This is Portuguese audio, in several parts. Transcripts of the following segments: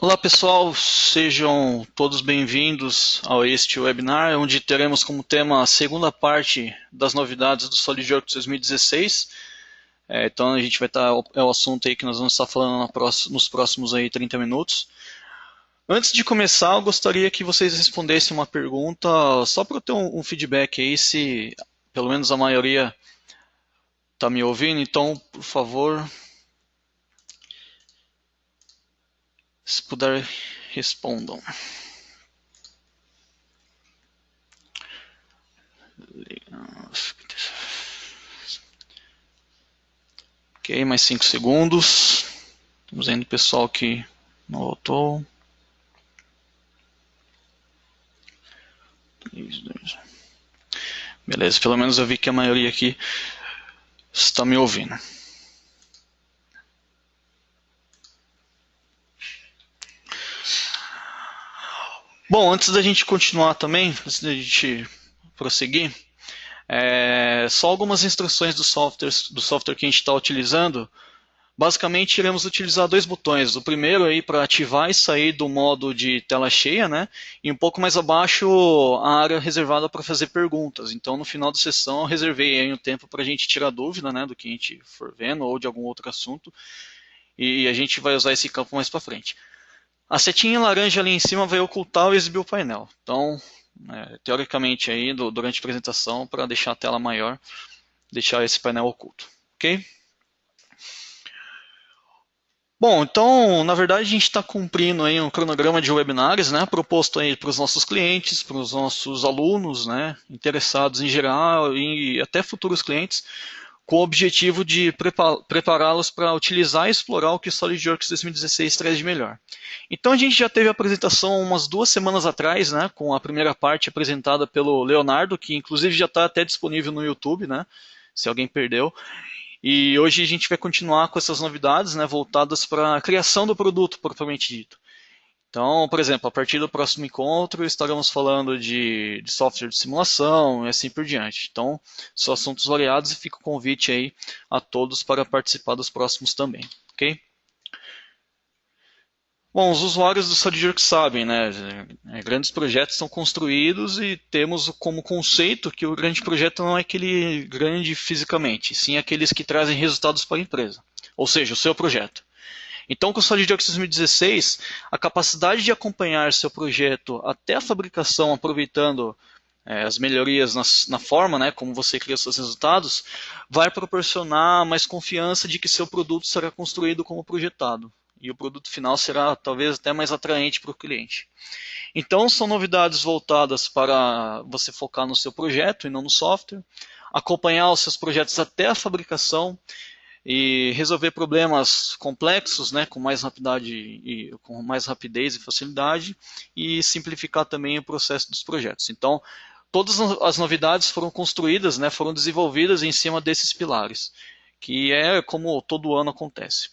Olá pessoal, sejam todos bem-vindos a este webinar, onde teremos como tema a segunda parte das novidades do SolidWorks 2016. Então a gente vai estar, é o assunto aí que nós vamos estar falando nos próximos aí 30 minutos. Antes de começar, eu gostaria que vocês respondessem uma pergunta, só para eu ter um feedback aí, se pelo menos a maioria está me ouvindo. Então, por favor, se puder, respondam. Ok, mais 5 segundos. Estamos vendo o pessoal que não voltou. Beleza, pelo menos eu vi que a maioria aqui está me ouvindo. Bom, antes da gente continuar também, antes da gente prosseguir, só algumas instruções do software que a gente está utilizando. Basicamente, iremos utilizar dois botões. O primeiro aí para ativar e sair do modo de tela cheia, né? E um pouco mais abaixo a área reservada para fazer perguntas. Então, no final da sessão, eu reservei aí um tempo para a gente tirar dúvida, né, do que a gente for vendo ou de algum outro assunto. E a gente vai usar esse campo mais para frente. A setinha laranja ali em cima vai ocultar ou exibir o painel. Então, teoricamente aí, durante a apresentação, para deixar a tela maior, deixar esse painel oculto. Ok? Bom, então, na verdade, a gente está cumprindo aí um cronograma de webinars, né, proposto aí para os nossos clientes, para os nossos alunos, né, interessados em geral e até futuros clientes, com o objetivo de prepará-los para utilizar e explorar o que o SolidWorks 2016 traz de melhor. Então a gente já teve a apresentação umas 2 semanas atrás, né, com a primeira parte apresentada pelo Leonardo, que inclusive já está até disponível no YouTube, né, se alguém perdeu. E hoje a gente vai continuar com essas novidades, né, voltadas para a criação do produto, propriamente dito. Então, por exemplo, a partir do próximo encontro estaremos falando de software de simulação e assim por diante. Então, são assuntos variados e fica o convite aí a todos para participar dos próximos também, ok? Bom, os usuários do SolidWorks sabem, né? Grandes projetos são construídos e temos como conceito que o grande projeto não é aquele grande fisicamente, sim aqueles que trazem resultados para a empresa, ou seja, o seu projeto. Então, com o SolidWorks 2016, a capacidade de acompanhar seu projeto até a fabricação, aproveitando as melhorias na forma, né, como você cria seus resultados, vai proporcionar mais confiança de que seu produto será construído como projetado. E o produto final será talvez até mais atraente para o cliente. Então, são novidades voltadas para você focar no seu projeto e não no software, acompanhar os seus projetos até a fabricação, e resolver problemas complexos, né, com mais rapidez e facilidade, e simplificar também o processo dos projetos. Então, todas as novidades foram construídas, né, foram desenvolvidas em cima desses pilares, que é como todo ano acontece.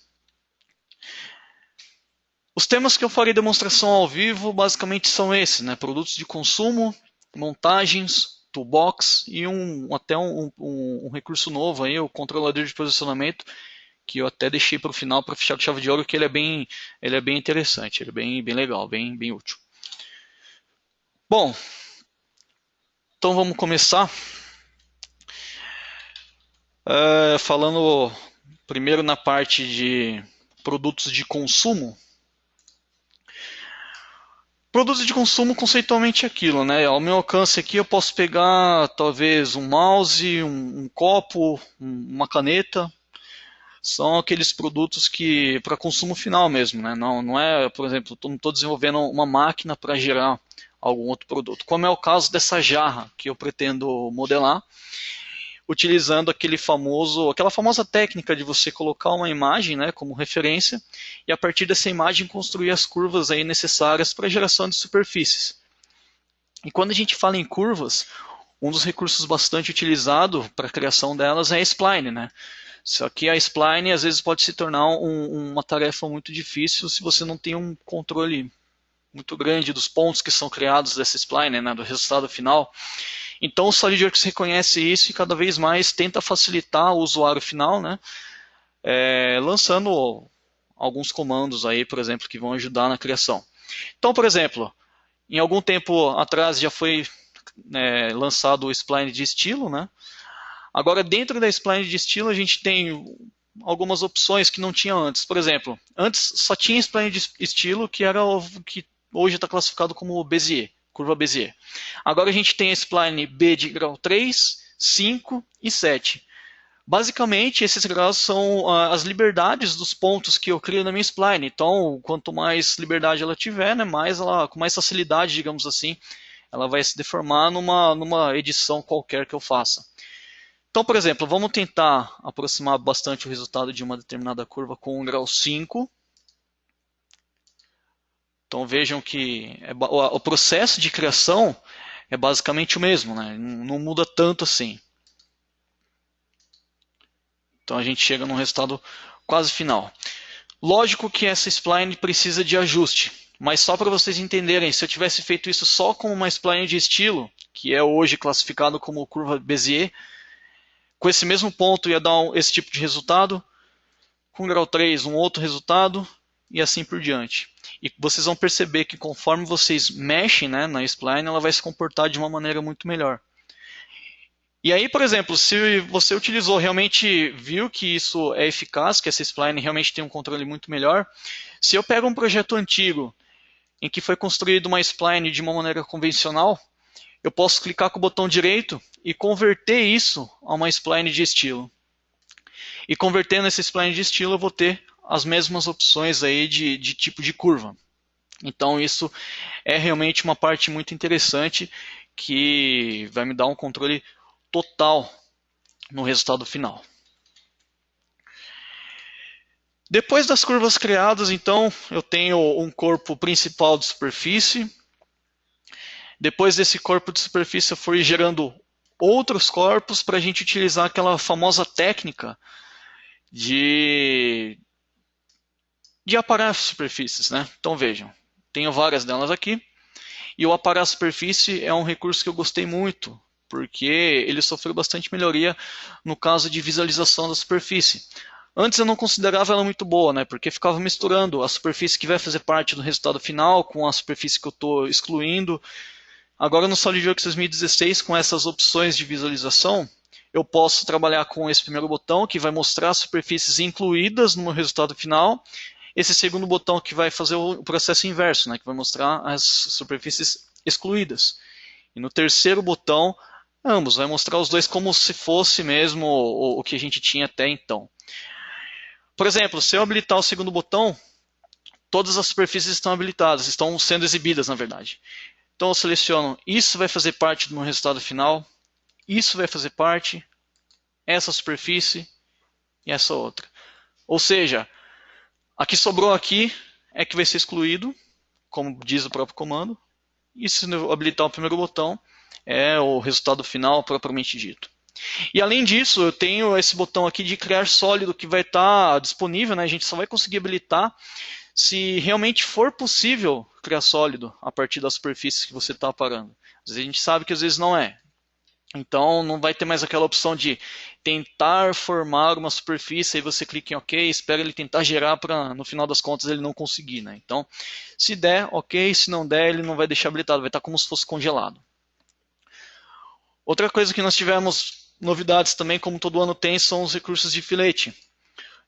Os temas que eu farei demonstração ao vivo basicamente são esses, né, produtos de consumo, montagens, toolbox e até um recurso novo aí, o controlador de posicionamento, que eu até deixei para o final para fechar com chave de ouro, que ele é bem interessante, ele é bem legal, bem útil. Bom, então vamos começar falando primeiro na parte de produtos de consumo. Produtos de consumo conceitualmente é aquilo, né? Ao meu alcance aqui eu posso pegar talvez um mouse, um copo, uma caneta. São aqueles produtos que para consumo final mesmo, né? Não é, por exemplo, não estou desenvolvendo uma máquina para gerar algum outro produto. Como é o caso dessa jarra que eu pretendo modelar, utilizando aquela famosa técnica de você colocar uma imagem, né, como referência e a partir dessa imagem construir as curvas aí necessárias para a geração de superfícies. E quando a gente fala em curvas, um dos recursos bastante utilizado para a criação delas é a spline, né? Só que a spline às vezes pode se tornar uma tarefa muito difícil se você não tem um controle muito grande dos pontos que são criados dessa spline, né, do resultado final. Então o SolidWorks reconhece isso e cada vez mais tenta facilitar o usuário final, né, lançando alguns comandos aí, por exemplo, que vão ajudar na criação. Então, por exemplo, em algum tempo atrás já foi lançado o spline de estilo, né? Agora, dentro da spline de estilo, a gente tem algumas opções que não tinha antes. Por exemplo, antes só tinha spline de estilo, que era o que hoje está classificado como Bezier, curva Bezier. Agora a gente tem a spline B de grau 3, 5 e 7. Basicamente, esses graus são as liberdades dos pontos que eu crio na minha spline. Então, quanto mais liberdade ela tiver, né, com mais facilidade, digamos assim, ela vai se deformar numa edição qualquer que eu faça. Então, por exemplo, vamos tentar aproximar bastante o resultado de uma determinada curva com um grau 5. Então vejam que o processo de criação é basicamente o mesmo, né? Não muda tanto assim. Então a gente chega num resultado quase final. Lógico que essa spline precisa de ajuste, mas só para vocês entenderem, se eu tivesse feito isso só com uma spline de estilo, que é hoje classificado como curva Bezier, com esse mesmo ponto ia dar esse tipo de resultado, com grau 3 um outro resultado, e assim por diante. E vocês vão perceber que conforme vocês mexem, né, na spline, ela vai se comportar de uma maneira muito melhor. E aí, por exemplo, se você utilizou, realmente viu que isso é eficaz, que essa spline realmente tem um controle muito melhor, se eu pego um projeto antigo em que foi construído uma spline de uma maneira convencional, eu posso clicar com o botão direito e converter isso a uma spline de estilo. E convertendo essa spline de estilo, eu vou ter as mesmas opções aí de tipo de curva. Então isso é realmente uma parte muito interessante que vai me dar um controle total no resultado final. Depois das curvas criadas, então, eu tenho um corpo principal de superfície. Depois desse corpo de superfície, eu fui gerando outros corpos para a gente utilizar aquela famosa técnica de aparar as superfícies, né? Então vejam, tenho várias delas aqui. E o aparar a superfície é um recurso que eu gostei muito, porque ele sofreu bastante melhoria no caso de visualização da superfície. Antes eu não considerava ela muito boa, né? Porque ficava misturando a superfície que vai fazer parte do resultado final com a superfície que eu estou excluindo. Agora no SolidWorks 2016, com essas opções de visualização, eu posso trabalhar com esse primeiro botão, que vai mostrar as superfícies incluídas no meu resultado final. Esse segundo botão que vai fazer o processo inverso, né, que vai mostrar as superfícies excluídas. E no terceiro botão, ambos, vai mostrar os dois como se fosse mesmo o que a gente tinha até então. Por exemplo, se eu habilitar o segundo botão, todas as superfícies estão habilitadas, estão sendo exibidas, na verdade. Então eu seleciono, isso vai fazer parte do meu resultado final, isso vai fazer parte, essa superfície e essa outra. Ou seja, a que sobrou aqui é que vai ser excluído, como diz o próprio comando, e se eu habilitar o primeiro botão, é o resultado final propriamente dito. E além disso, eu tenho esse botão aqui de criar sólido que vai estar disponível, né? A gente só vai conseguir habilitar se realmente for possível criar sólido a partir das superfícies que você está aparando. Às vezes a gente sabe que às vezes não é. Então não vai ter mais aquela opção de tentar formar uma superfície e você clica em OK, espera ele tentar gerar para no final das contas ele não conseguir, né? Então, se der, OK, se não der, ele não vai deixar habilitado, vai estar como se fosse congelado. Outra coisa que nós tivemos novidades também, como todo ano tem, são os recursos de filete.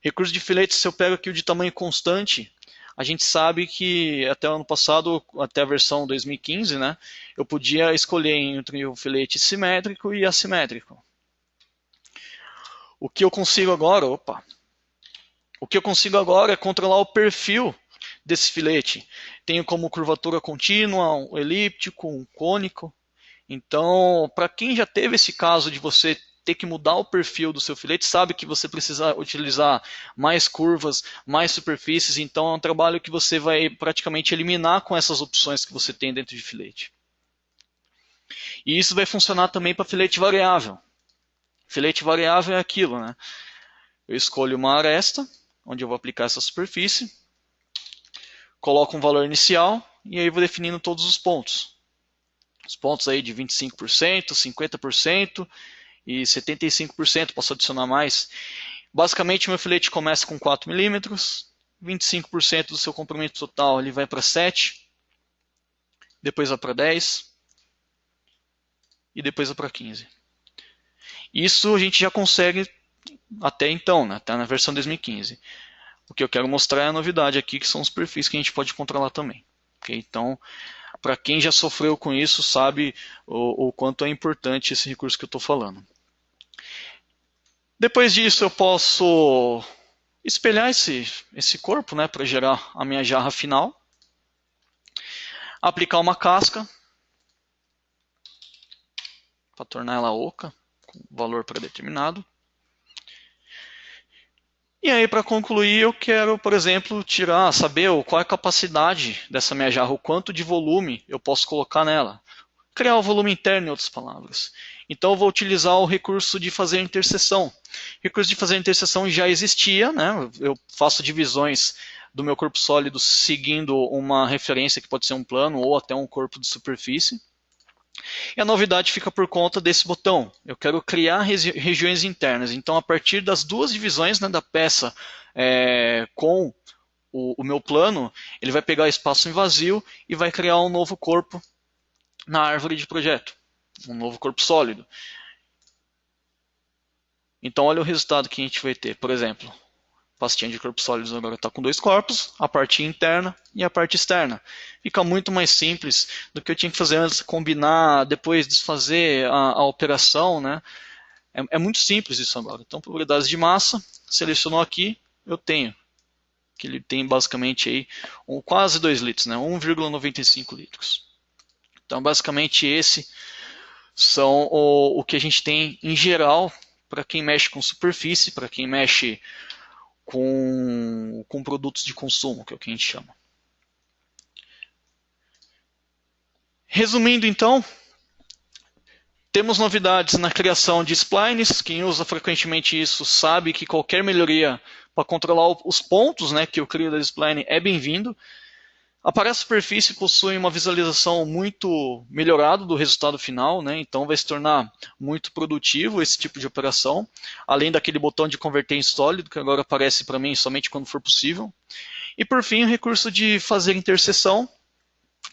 Recurso de filete, se eu pego aqui o de tamanho constante, a gente sabe que até o ano passado, até a versão 2015, né, eu podia escolher entre o filete simétrico e assimétrico. O que eu consigo agora, é controlar o perfil desse filete. Tenho como curvatura contínua, um elíptico, um cônico. Então, para quem já teve esse caso de você ter que mudar o perfil do seu filete, sabe que você precisa utilizar mais curvas, mais superfícies, então é um trabalho que você vai praticamente eliminar com essas opções que você tem dentro de filete. E isso vai funcionar também para filete variável. Filete variável é aquilo, né? Eu escolho uma aresta, onde eu vou aplicar essa superfície, coloco um valor inicial e aí vou definindo todos os pontos. Os pontos aí de 25%, 50% e 75%, posso adicionar mais. Basicamente, o meu filete começa com 4 milímetros, 25% do seu comprimento total ele vai para 7, depois vai para 10 e depois vai para 15. Isso a gente já consegue até então, né? Até na versão 2015. O que eu quero mostrar é a novidade aqui, que são os perfis que a gente pode controlar também. Okay? Então, para quem já sofreu com isso, sabe o quanto é importante esse recurso que eu estou falando. Depois disso, eu posso espelhar esse corpo, né, para gerar a minha jarra final. Aplicar uma casca para tornar ela oca, com valor pré-determinado. E aí, para concluir, eu quero, por exemplo, saber qual é a capacidade dessa minha jarra, o quanto de volume eu posso colocar nela. Criar o volume interno, em outras palavras. Então, eu vou utilizar o recurso de fazer interseção. O recurso de fazer interseção já existia, né? Eu faço divisões do meu corpo sólido seguindo uma referência que pode ser um plano ou até um corpo de superfície. E a novidade fica por conta desse botão. Eu quero criar regiões internas. Então, a partir das duas divisões, né, da peça com o meu plano, ele vai pegar espaço em vazio e vai criar um novo corpo na árvore de projeto. Um novo corpo sólido. Então, olha o resultado que a gente vai ter. Por exemplo, a pastinha de corpos sólidos agora está com dois corpos, a parte interna e a parte externa. Fica muito mais simples do que eu tinha que fazer antes, combinar, depois desfazer a operação, né? É muito simples isso agora. Então, probabilidades de massa, selecionou aqui, eu tenho. Que ele tem basicamente aí quase 2 litros, né? 1,95 litros. Então, basicamente, esses são o que a gente tem em geral para quem mexe com superfície, para quem mexe com produtos de consumo, que é o que a gente chama. Resumindo, então, temos novidades na criação de splines. Quem usa frequentemente isso sabe que qualquer melhoria para controlar os pontos, né, que eu crio da spline é bem-vindo. A para-superfície possui uma visualização muito melhorada do resultado final, né? Então vai se tornar muito produtivo esse tipo de operação, além daquele botão de converter em sólido, que agora aparece para mim somente quando for possível. E por fim, o recurso de fazer interseção,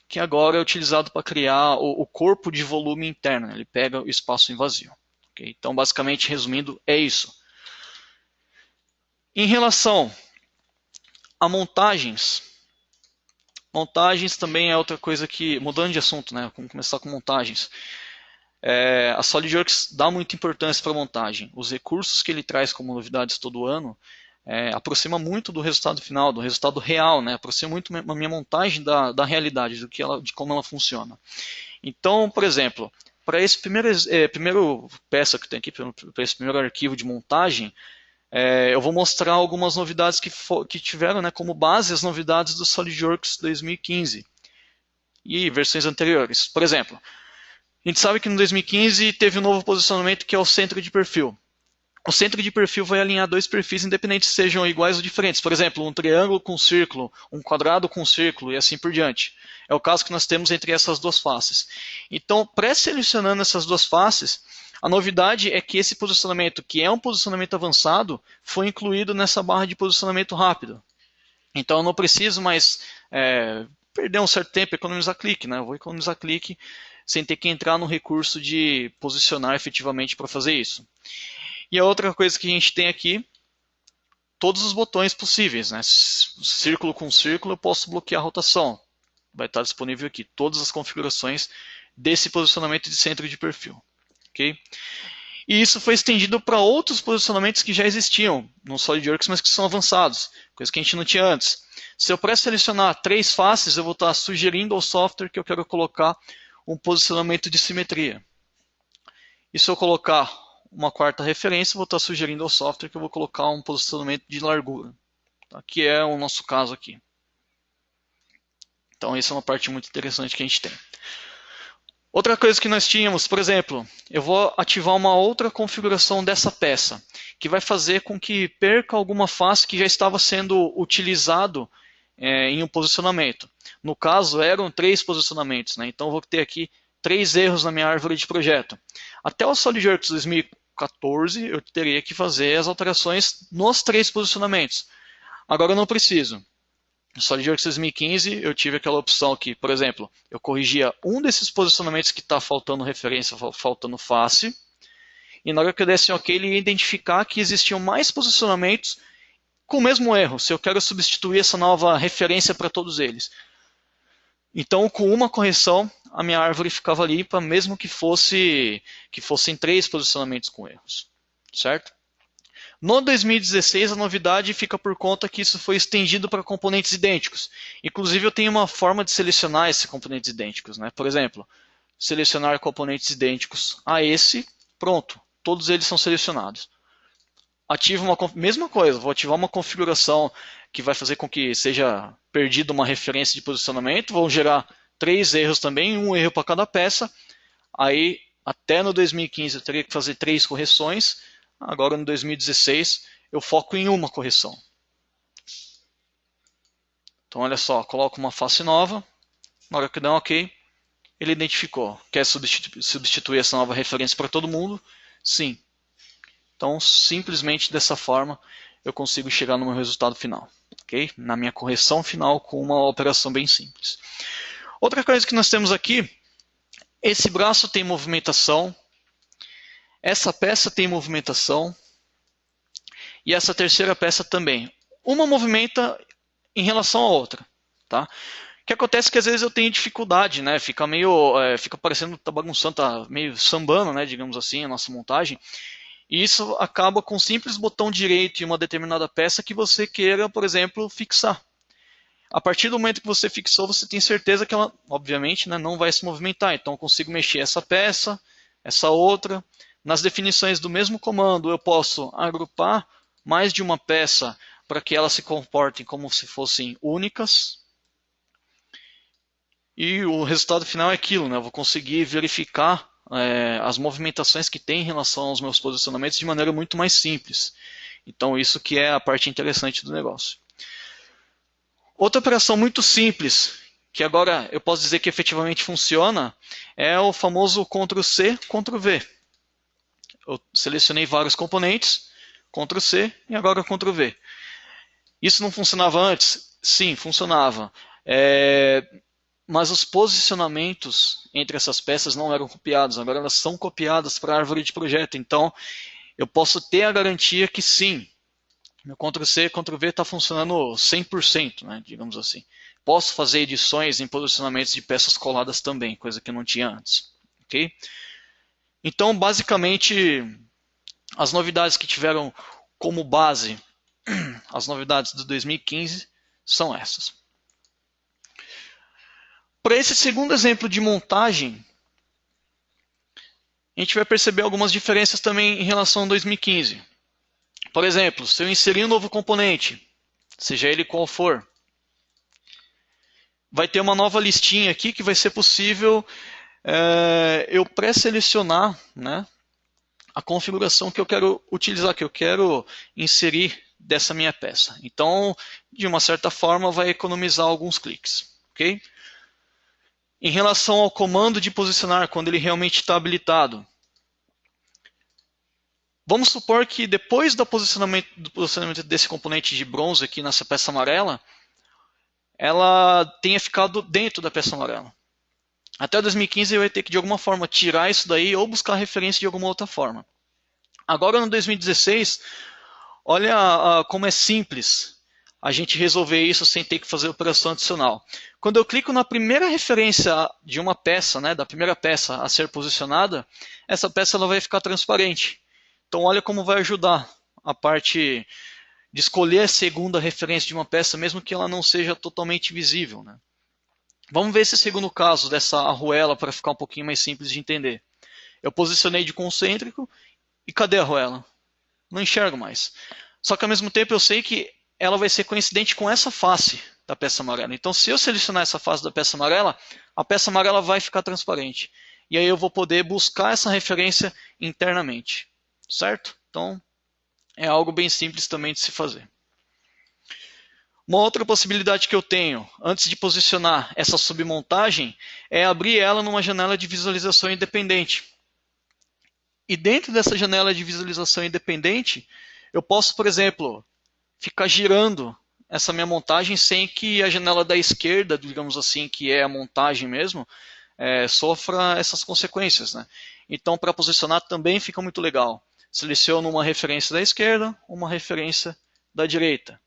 que agora é utilizado para criar o corpo de volume interno, né? Ele pega o espaço em vazio. Okay? Então, basicamente, resumindo, é isso. Em relação a montagens também é outra coisa que, mudando de assunto, né? Vamos começar com montagens. A SolidWorks dá muita importância para a montagem. Os recursos que ele traz como novidades todo ano aproxima muito do resultado final, do resultado real, né? Aproxima muito a minha montagem da realidade, de como ela funciona. Então, por exemplo, para esse primeiro peça que tem aqui, para esse primeiro arquivo de montagem, eu vou mostrar algumas novidades que tiveram, né, como base as novidades do SolidWorks 2015 e versões anteriores. Por exemplo, a gente sabe que no 2015 teve um novo posicionamento que é o centro de perfil. O centro de perfil vai alinhar dois perfis independentes se sejam iguais ou diferentes. Por exemplo, um triângulo com círculo, um quadrado com círculo e assim por diante. É o caso que nós temos entre essas duas faces. Então, pré-selecionando essas duas faces, a novidade é que esse posicionamento, que é um posicionamento avançado, foi incluído nessa barra de posicionamento rápido. Então eu não preciso mais perder um certo tempo, economizar clique, né? Eu vou economizar clique sem ter que entrar no recurso de posicionar efetivamente para fazer isso. E a outra coisa que a gente tem aqui, todos os botões possíveis, né? Círculo com círculo eu posso bloquear a rotação. Vai estar disponível aqui todas as configurações desse posicionamento de centro de perfil. Okay? E isso foi estendido para outros posicionamentos que já existiam no SolidWorks, mas que são avançados, coisa que a gente não tinha antes. Se eu pré-selecionar 3 faces, eu vou estar sugerindo ao software que eu quero colocar um posicionamento de simetria. E se eu colocar uma quarta referência, eu vou estar sugerindo ao software que eu vou colocar um posicionamento de largura, tá? Que é o nosso caso aqui. Então, essa é uma parte muito interessante que a gente tem. Outra coisa que nós tínhamos, por exemplo, eu vou ativar uma outra configuração dessa peça, que vai fazer com que perca alguma face que já estava sendo utilizado em um posicionamento. No caso, eram 3 posicionamentos, né? Então eu vou ter aqui 3 erros na minha árvore de projeto. Até o SolidWorks 2014, eu teria que fazer as alterações nos 3 posicionamentos. Agora eu não preciso. No SolidWorks 2015 eu tive aquela opção que, por exemplo, eu corrigia um desses posicionamentos que está faltando referência, faltando face, e na hora que eu desse OK, ele ia identificar que existiam mais posicionamentos com o mesmo erro, se eu quero substituir essa nova referência para todos eles. Então, com uma correção, a minha árvore ficava limpa, mesmo que fossem 3 posicionamentos com erros. Certo? No 2016, a novidade fica por conta que isso foi estendido para componentes idênticos. Inclusive, eu tenho uma forma de selecionar esses componentes idênticos. Né? Por exemplo, selecionar componentes idênticos a esse, pronto, todos eles são selecionados. Ativo mesma coisa, vou ativar uma configuração que vai fazer com que seja perdida uma referência de posicionamento, vão gerar 3 erros também, um erro para cada peça. Aí, até no 2015 eu teria que fazer 3 correções. Agora no 2016 eu foco em uma correção. Então olha só, coloco uma face nova, na hora que dá um OK, ele identificou. Quer substituir essa nova referência para todo mundo? Sim. Então simplesmente dessa forma eu consigo chegar no meu resultado final. Okay? Na minha correção final com uma operação bem simples. Outra coisa que nós temos aqui, esse braço tem movimentação. Essa peça tem movimentação e essa terceira peça também. Uma movimenta em relação à outra. Tá? O que acontece é que às vezes eu tenho dificuldade, né? Fica parecendo que tá bagunçando, tá meio sambando, né? Digamos assim, a nossa montagem. E isso acaba com um simples botão direito em uma determinada peça que você queira, por exemplo, fixar. A partir do momento que você fixou, você tem certeza que ela, obviamente, né, não vai se movimentar. Então eu consigo mexer essa peça, essa outra. Nas definições do mesmo comando, eu posso agrupar mais de uma peça para que elas se comportem como se fossem únicas. E o resultado final é aquilo, né? Eu vou conseguir verificar as movimentações que tem em relação aos meus posicionamentos de maneira muito mais simples. Então isso que é a parte interessante do negócio. Outra operação muito simples, que agora eu posso dizer que efetivamente funciona, é o famoso Ctrl+C, Ctrl+V. Eu selecionei vários componentes, Ctrl+C e agora Ctrl+V. Isso não funcionava antes? Sim, funcionava. Mas os posicionamentos entre essas peças não eram copiados, agora elas são copiadas para a árvore de projeto. Então, eu posso ter a garantia que sim, meu Ctrl+C, Ctrl+V está funcionando 100%, né, digamos assim. Posso fazer edições em posicionamentos de peças coladas também, coisa que eu não tinha antes. Okay? Então, basicamente, as novidades que tiveram como base as novidades do 2015 são essas. Para esse segundo exemplo de montagem, a gente vai perceber algumas diferenças também em relação a 2015. Por exemplo, se eu inserir um novo componente, seja ele qual for, vai ter uma nova listinha aqui que vai ser possível eu pré-selecionar, né, a configuração que eu quero utilizar, que eu quero inserir dessa minha peça. Então, de uma certa forma, vai economizar alguns cliques. Okay? Em relação ao comando de posicionar, quando ele realmente está habilitado, vamos supor que depois do posicionamento desse componente de bronze aqui nessa peça amarela, ela tenha ficado dentro da peça amarela. Até 2015 eu ia ter que de alguma forma tirar isso daí ou buscar referência de alguma outra forma. Agora no 2016, olha como é simples a gente resolver isso sem ter que fazer operação adicional. Quando eu clico na primeira referência de uma peça, né, da primeira peça a ser posicionada, essa peça ela vai ficar transparente. Então olha como vai ajudar a parte de escolher a segunda referência de uma peça, mesmo que ela não seja totalmente visível. Né? Vamos ver esse segundo caso dessa arruela para ficar um pouquinho mais simples de entender. Eu posicionei de concêntrico e cadê a arruela? Não enxergo mais. Só que ao mesmo tempo eu sei que ela vai ser coincidente com essa face da peça amarela. Então se eu selecionar essa face da peça amarela, a peça amarela vai ficar transparente. E aí eu vou poder buscar essa referência internamente. Certo? Então é algo bem simples também de se fazer. Uma outra possibilidade que eu tenho, antes de posicionar essa submontagem, é abrir ela numa janela de visualização independente. E dentro dessa janela de visualização independente, eu posso, por exemplo, ficar girando essa minha montagem sem que a janela da esquerda, digamos assim, que é a montagem mesmo, sofra essas consequências, né? Então, para posicionar também fica muito legal. Seleciono uma referência da esquerda, uma referência da direita.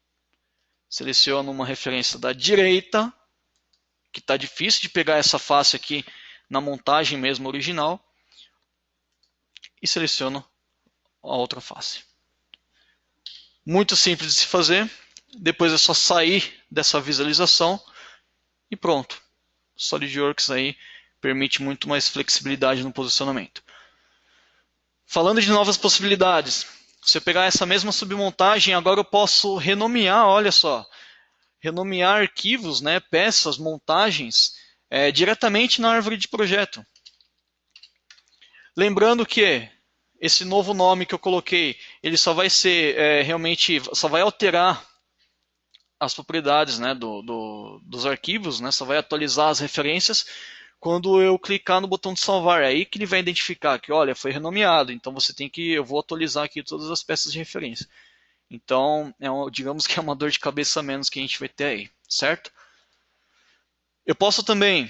Seleciono uma referência da direita, que está difícil de pegar essa face aqui na montagem mesmo original, e seleciono a outra face. Muito simples de se fazer. Depois é só sair dessa visualização e pronto. SolidWorks aí permite muito mais flexibilidade no posicionamento. Falando de novas possibilidades, se eu pegar essa mesma submontagem, agora eu posso renomear, olha só, renomear arquivos, né, peças, montagens, diretamente na árvore de projeto. Lembrando que esse novo nome que eu coloquei, ele só vai ser realmente, só vai alterar as propriedades, né, dos arquivos, né, só vai atualizar as referências quando eu clicar no botão de salvar. É aí que ele vai identificar que, olha, foi renomeado, então você tem que, eu vou atualizar aqui todas as peças de referência. Então, digamos que é uma dor de cabeça a menos que a gente vai ter aí, certo? Eu posso também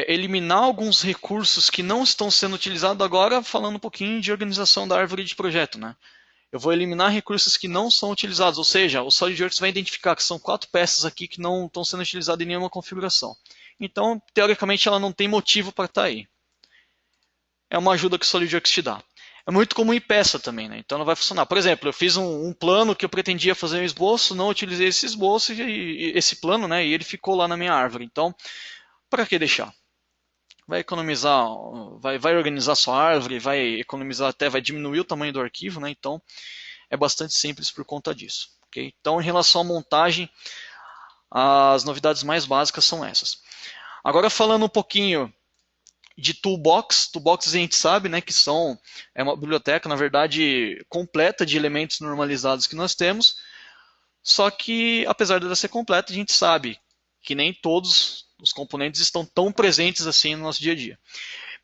eliminar alguns recursos que não estão sendo utilizados agora, falando um pouquinho de organização da árvore de projeto, né? Eu vou eliminar recursos que não são utilizados, ou seja, o SolidWorks vai identificar que são 4 peças aqui que não estão sendo utilizadas em nenhuma configuração. Então, teoricamente, ela não tem motivo para estar aí. É uma ajuda que o SolidWorks te dá. É muito comum em peça também, né? Então não vai funcionar. Por exemplo, eu fiz um plano que eu pretendia fazer um esboço, não utilizei esse esboço e esse plano, né? E ele ficou lá na minha árvore. Então, para que deixar? Vai economizar, vai organizar sua árvore, vai economizar até, vai diminuir o tamanho do arquivo, né? Então é bastante simples por conta disso. Okay? Então, em relação à montagem, as novidades mais básicas são essas. Agora falando um pouquinho de Toolbox. Toolbox a gente sabe, né, que é uma biblioteca, na verdade, completa de elementos normalizados que nós temos, só que, apesar dela ser completa, a gente sabe que nem todos os componentes estão tão presentes assim no nosso dia a dia.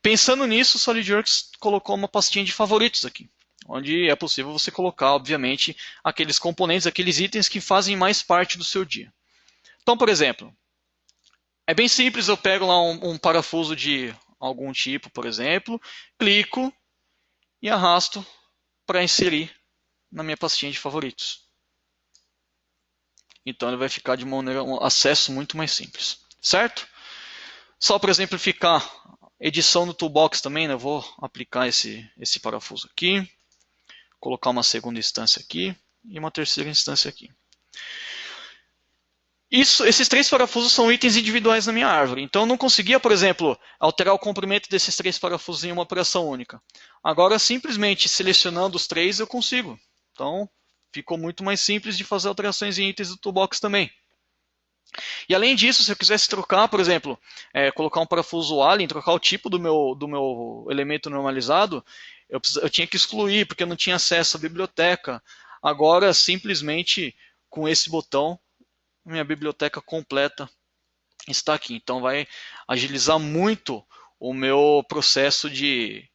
Pensando nisso, o SolidWorks colocou uma pastinha de favoritos aqui, onde é possível você colocar, obviamente, aqueles componentes, aqueles itens que fazem mais parte do seu dia. Então, por exemplo, é bem simples, eu pego lá um parafuso de algum tipo, por exemplo, clico e arrasto para inserir na minha pastinha de favoritos. Então ele vai ficar de maneira, um acesso muito mais simples, certo? Só para exemplificar, edição no Toolbox também, né? Eu vou aplicar esse parafuso aqui, colocar uma segunda instância aqui e uma terceira instância aqui. Esses 3 parafusos são itens individuais na minha árvore. Então eu não conseguia, por exemplo, alterar o comprimento desses 3 parafusos em uma operação única. Agora, simplesmente selecionando os 3, eu consigo. Então, ficou muito mais simples de fazer alterações em itens do Toolbox também. E além disso, se eu quisesse trocar, por exemplo, colocar um parafuso alien, trocar o tipo do meu elemento normalizado, eu tinha que excluir, porque eu não tinha acesso à biblioteca. Agora, simplesmente, com esse botão, minha biblioteca completa está aqui. Então vai agilizar muito o meu processo de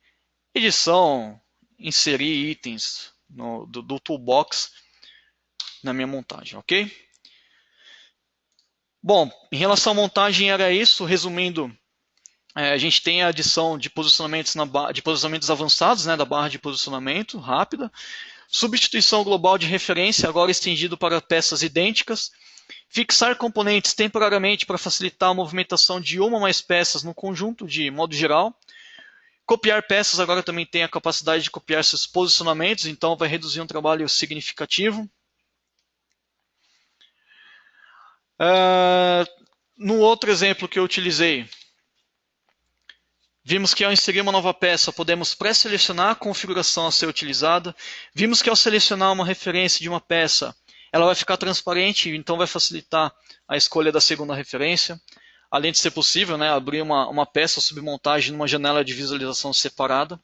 edição, inserir itens do Toolbox na minha montagem, ok? Bom, em relação à montagem era isso. Resumindo, a gente tem a adição de posicionamentos, de posicionamentos avançados, né, da barra de posicionamento rápida. Substituição global de referência, agora estendido para peças idênticas. Fixar componentes temporariamente para facilitar a movimentação de uma ou mais peças no conjunto de modo geral. Copiar peças agora também tem a capacidade de copiar seus posicionamentos, então vai reduzir um trabalho significativo. No outro exemplo que eu utilizei, vimos que ao inserir uma nova peça, podemos pré-selecionar a configuração a ser utilizada. Vimos que ao selecionar uma referência de uma peça, ela vai ficar transparente, então vai facilitar a escolha da segunda referência. Além de ser possível, né, abrir uma peça ou submontagem numa janela de visualização separada.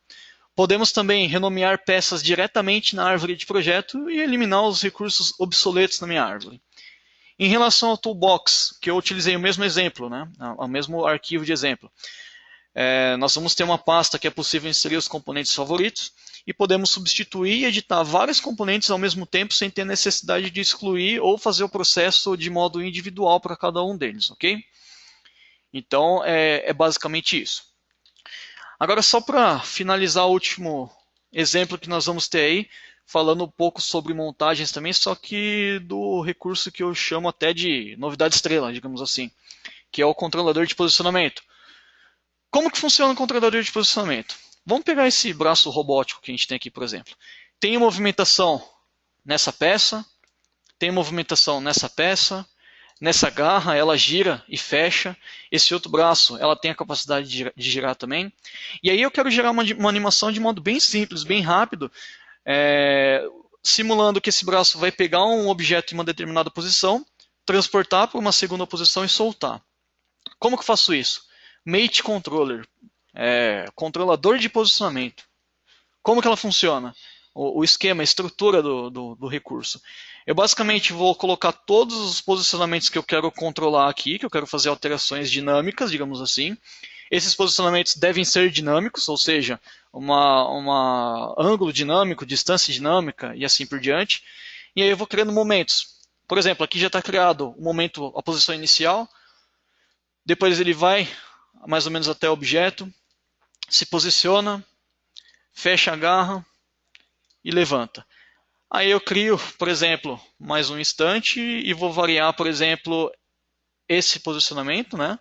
Podemos também renomear peças diretamente na árvore de projeto e eliminar os recursos obsoletos na minha árvore. Em relação ao Toolbox, que eu utilizei o mesmo exemplo, né, o mesmo arquivo de exemplo, nós vamos ter uma pasta que é possível inserir os componentes favoritos. e podemos substituir e editar vários componentes ao mesmo tempo sem ter necessidade de excluir ou fazer o processo de modo individual para cada um deles, ok? Então é basicamente isso. Agora só para finalizar o último exemplo que nós vamos ter aí, falando um pouco sobre montagens também, só que do recurso que eu chamo até de novidade estrela, digamos assim, que é o controlador de posicionamento. Como que funciona o controlador de posicionamento? Vamos pegar esse braço robótico que a gente tem aqui, por exemplo. Tem movimentação nessa peça, tem movimentação nessa peça, nessa garra ela gira e fecha, esse outro braço ela tem a capacidade de girar também. E aí eu quero gerar uma animação de modo bem simples, bem rápido, simulando que esse braço vai pegar um objeto em uma determinada posição, transportar para uma segunda posição e soltar. Como que eu faço isso? Mate Controller, controlador de posicionamento. Como que ela funciona? O esquema, a estrutura do recurso. Eu basicamente vou colocar todos os posicionamentos que eu quero controlar aqui, que eu quero fazer alterações dinâmicas, digamos assim. Esses posicionamentos devem ser dinâmicos, ou seja, uma ângulo dinâmico, distância dinâmica e assim por diante. E aí eu vou criando momentos. Por exemplo, aqui já está criado o momento, a posição inicial. Depois ele vai mais ou menos até o objeto, se posiciona, fecha a garra e levanta. Aí eu crio, por exemplo, mais um instante e vou variar, por exemplo, esse posicionamento, né?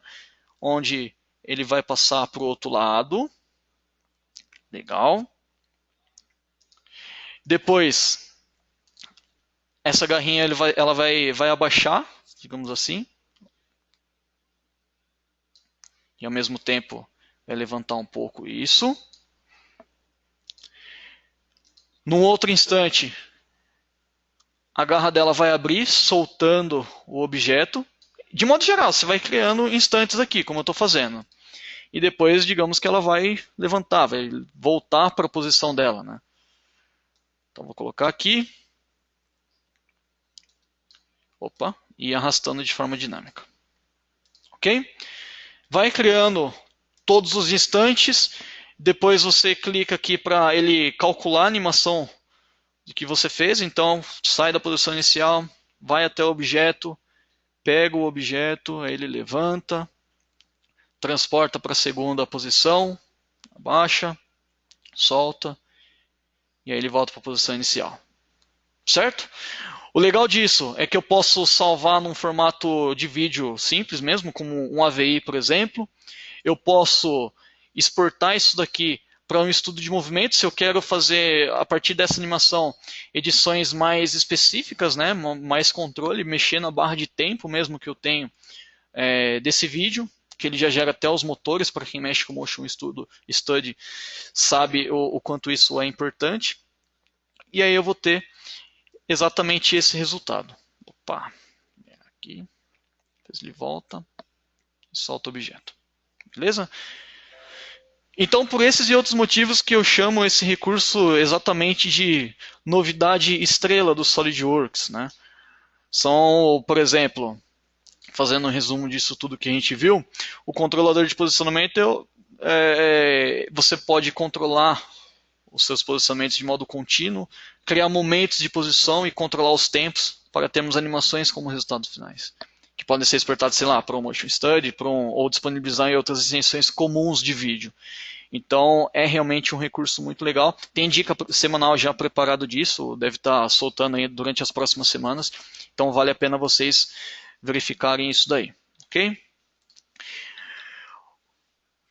Onde ele vai passar para o outro lado. Legal. Depois, essa garrinha ela vai abaixar, digamos assim. E ao mesmo tempo vai levantar um pouco isso. Num outro instante, a garra dela vai abrir, soltando o objeto. De modo geral, você vai criando instantes aqui, como eu estou fazendo. E depois, digamos que ela vai levantar, vai voltar para a posição dela. Né? Então, vou colocar aqui. Opa, e arrastando de forma dinâmica. Ok? Vai criando todos os instantes. Depois você clica aqui para ele calcular a animação que você fez. Então, sai da posição inicial, vai até o objeto, pega o objeto, aí ele levanta, transporta para a segunda posição, abaixa, solta, e aí ele volta para a posição inicial. Certo? O legal disso é que eu posso salvar num formato de vídeo simples mesmo, como um AVI, por exemplo. Eu posso exportar isso daqui para um estudo de movimento, se eu quero fazer, a partir dessa animação, edições mais específicas, né, mais controle, mexer na barra de tempo mesmo que eu tenho desse vídeo, que ele já gera até os motores, para quem mexe com Motion Study sabe o quanto isso é importante. E aí eu vou ter exatamente esse resultado. Opa, aqui, depois ele volta e solta o objeto. Beleza? Então, por esses e outros motivos que eu chamo esse recurso exatamente de novidade estrela do SolidWorks. Né? São, por exemplo, fazendo um resumo disso tudo que a gente viu, o controlador de posicionamento você pode controlar os seus posicionamentos de modo contínuo, criar momentos de posição e controlar os tempos para termos animações como resultados finais, que podem ser exportados, sei lá, para um Motion Study, ou disponibilizar em outras extensões comuns de vídeo. Então é realmente um recurso muito legal. Tem dica semanal já preparado disso, deve estar soltando aí durante as próximas semanas. Então vale a pena vocês verificarem isso daí, ok?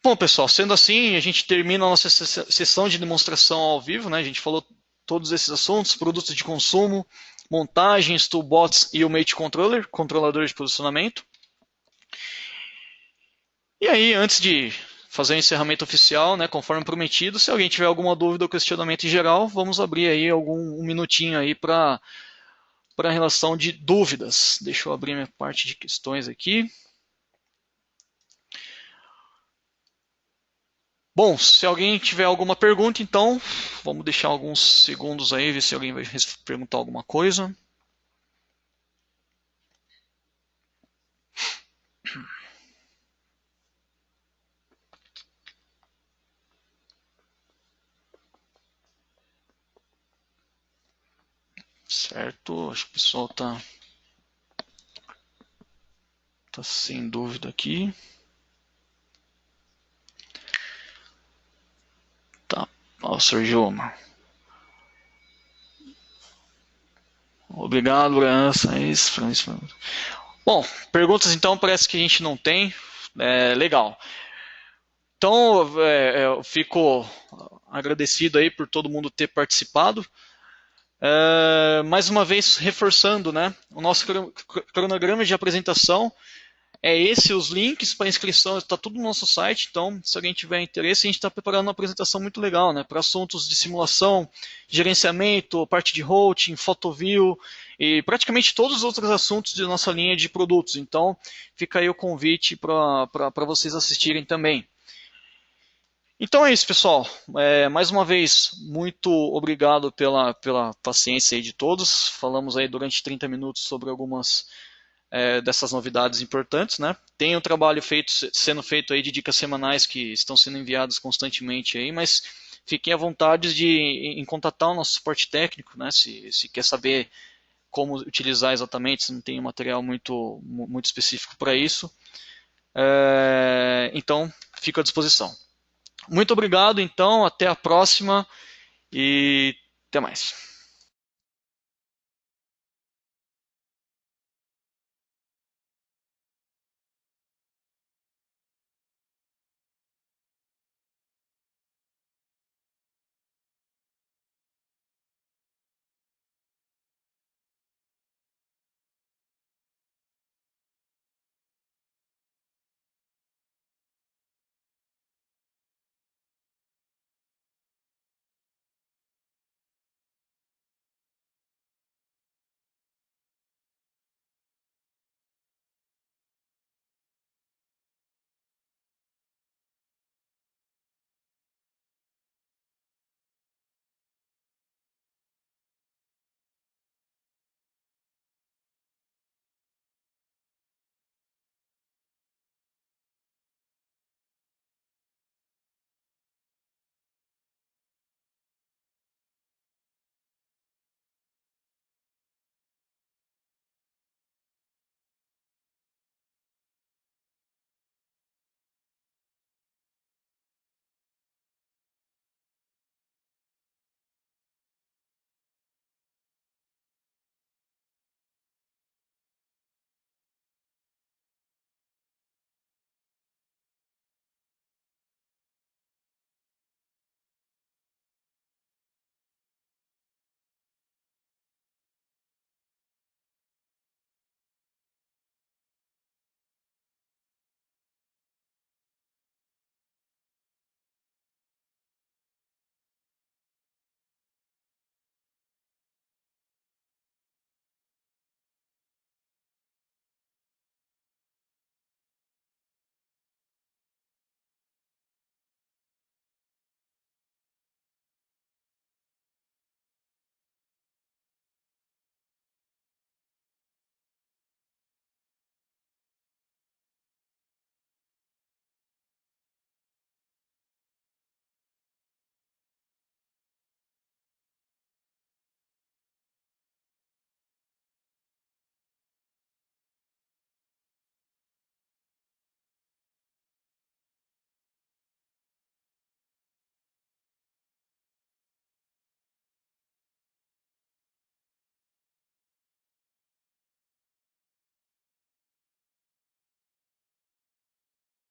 Bom, pessoal, sendo assim, a gente termina a nossa sessão de demonstração ao vivo, né? A gente falou todos esses assuntos, produtos de consumo, montagens, toolbots e o Mate Controller, controlador de posicionamento. E aí, antes de fazer o encerramento oficial, né, conforme prometido, se alguém tiver alguma dúvida ou questionamento em geral, vamos abrir aí um minutinho aí para a relação de dúvidas. Deixa eu abrir minha parte de questões aqui. Bom, se alguém tiver alguma pergunta, então vamos deixar alguns segundos aí, ver se alguém vai perguntar alguma coisa. Certo? Acho que o pessoal tá sem dúvida aqui. Tá. Ó, surgiu uma. Obrigado, Brança. Isso. Bom, perguntas então parece que a gente não tem. Legal. Então, eu fico agradecido aí por todo mundo ter participado. Mais uma vez, reforçando, né? O nosso cronograma de apresentação é esse, os links para inscrição, está tudo no nosso site, então se alguém tiver interesse, a gente está preparando uma apresentação muito legal, né? Para assuntos de simulação, gerenciamento, parte de routing, photoview e praticamente todos os outros assuntos de nossa linha de produtos. Então, fica aí o convite para vocês assistirem também. Então é isso, pessoal. Mais uma vez, muito obrigado pela paciência aí de todos. Falamos aí durante 30 minutos sobre algumas dessas novidades importantes, né? Tem um trabalho sendo feito aí de dicas semanais que estão sendo enviadas constantemente aí, mas fiquem à vontade em contatar o nosso suporte técnico, né? Se quer saber como utilizar exatamente, se não tem um material muito específico para isso. Então, fico à disposição. Muito obrigado, então, até a próxima e até mais.